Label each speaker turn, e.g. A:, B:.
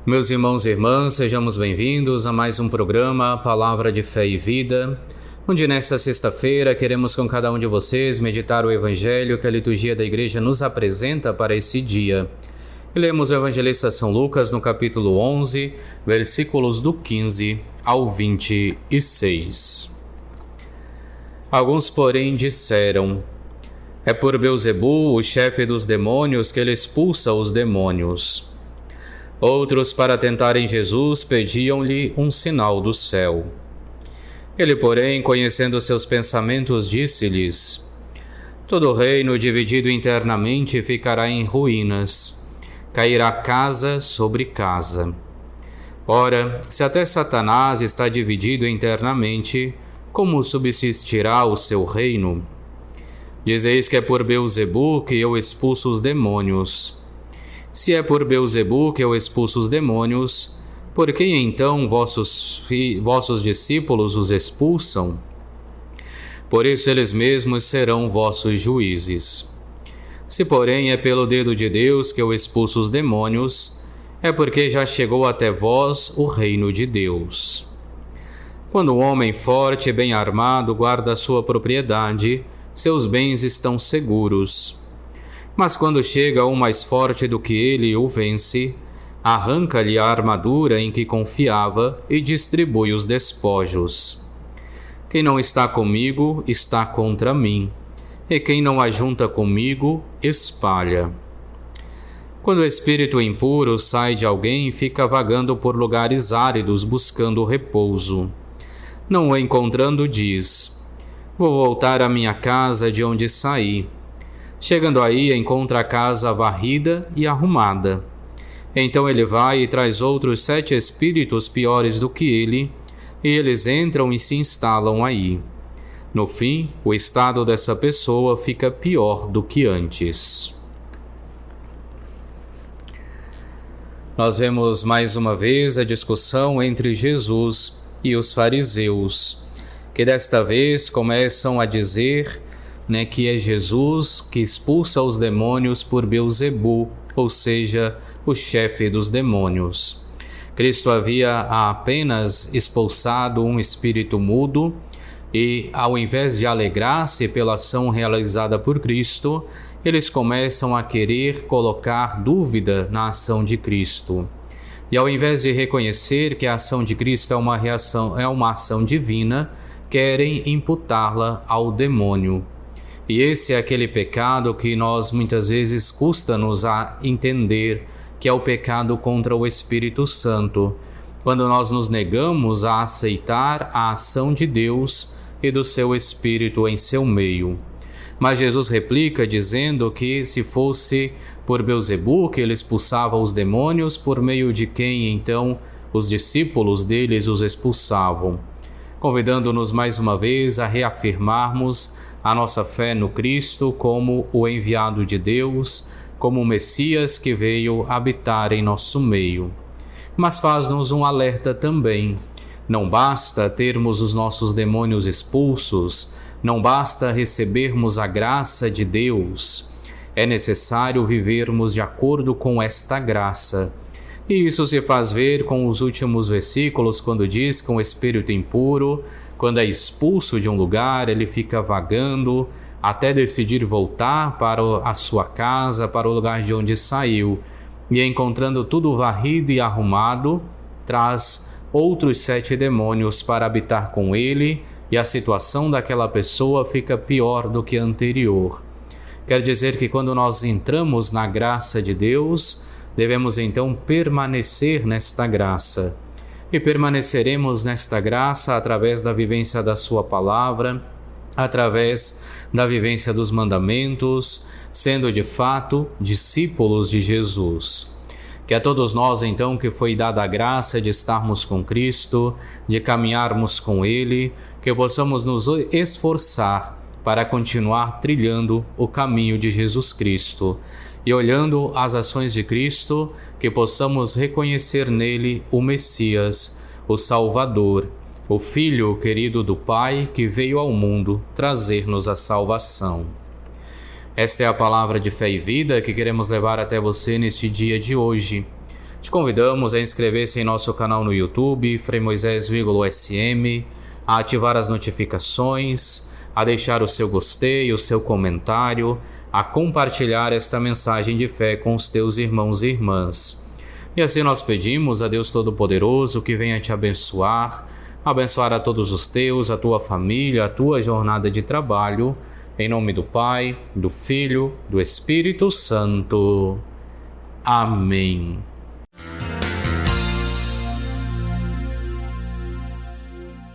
A: Meus irmãos e irmãs, sejamos bem-vindos a mais um programa Palavra de Fé e Vida, onde nesta sexta-feira queremos com cada um de vocês meditar o Evangelho que a liturgia da Igreja nos apresenta para esse dia. E lemos o Evangelista São Lucas no capítulo 11, versículos do 15 ao 26. Alguns, porém, disseram: é por Beelzebu, o chefe dos demônios, que ele expulsa os demônios. Outros, para tentarem Jesus, pediam-lhe um sinal do céu. Ele, porém, conhecendo seus pensamentos, disse-lhes: todo reino dividido internamente ficará em ruínas, cairá casa sobre casa. Ora, se até Satanás está dividido internamente, como subsistirá o seu reino? Dizeis que é por Beelzebu que eu expulso os demônios. Se é por Beelzebu que eu expulso os demônios, por que então vossos discípulos os expulsam? Por isso eles mesmos serão vossos juízes. Se, porém, é pelo dedo de Deus que eu expulso os demônios, é porque já chegou até vós o reino de Deus. Quando um homem forte e bem armado guarda a sua propriedade, seus bens estão seguros. Mas quando chega um mais forte do que ele e o vence, arranca-lhe a armadura em que confiava e distribui os despojos. Quem não está comigo está contra mim, e quem não ajunta comigo espalha. Quando o espírito impuro sai de alguém, fica vagando por lugares áridos buscando repouso. Não o encontrando, diz: vou voltar à minha casa de onde saí. Chegando aí, encontra a casa varrida e arrumada. Então ele vai e traz outros 7 espíritos piores do que ele, e eles entram e se instalam aí. No fim, o estado dessa pessoa fica pior do que antes. Nós vemos mais uma vez a discussão entre Jesus e os fariseus, que desta vez começam a dizer que é Jesus que expulsa os demônios por Beelzebu, ou seja, o chefe dos demônios. Cristo havia apenas expulsado um espírito mudo e, ao invés de alegrar-se pela ação realizada por Cristo, eles começam a querer colocar dúvida na ação de Cristo. E ao invés de reconhecer que a ação de Cristo é uma ação divina, querem imputá-la ao demônio. E esse é aquele pecado que nós muitas vezes custa-nos a entender, que é o pecado contra o Espírito Santo, quando nós nos negamos a aceitar a ação de Deus e do seu Espírito em seu meio. Mas Jesus replica dizendo que se fosse por Beelzebu que ele expulsava os demônios, por meio de quem então os discípulos deles os expulsavam, convidando-nos mais uma vez a reafirmarmos a nossa fé no Cristo como o enviado de Deus, como o Messias que veio habitar em nosso meio. Mas faz-nos um alerta também. Não basta termos os nossos demônios expulsos, não basta recebermos a graça de Deus. É necessário vivermos de acordo com esta graça. E isso se faz ver com os últimos versículos, quando diz que um espírito impuro, quando é expulso de um lugar, ele fica vagando até decidir voltar para a sua casa, para o lugar de onde saiu. E encontrando tudo varrido e arrumado, traz outros 7 demônios para habitar com ele, e a situação daquela pessoa fica pior do que a anterior. Quer dizer que quando nós entramos na graça de Deus, devemos então permanecer nesta graça. E permaneceremos nesta graça através da vivência da sua palavra, através da vivência dos mandamentos, sendo de fato discípulos de Jesus. Que a todos nós então que foi dada a graça de estarmos com Cristo, de caminharmos com Ele, que possamos nos esforçar para continuar trilhando o caminho de Jesus Cristo. E olhando as ações de Cristo, que possamos reconhecer nele o Messias, o Salvador, o Filho querido do Pai que veio ao mundo trazer-nos a salvação. Esta é a palavra de fé e vida que queremos levar até você neste dia de hoje. Te convidamos a inscrever-se em nosso canal no YouTube, Frei Moisés SM, a ativar as notificações, a deixar o seu gostei, o seu comentário, a compartilhar esta mensagem de fé com os teus irmãos e irmãs. E assim nós pedimos a Deus Todo-Poderoso que venha te abençoar a todos os teus, a tua família, a tua jornada de trabalho, em nome do Pai, do Filho, do Espírito Santo. Amém.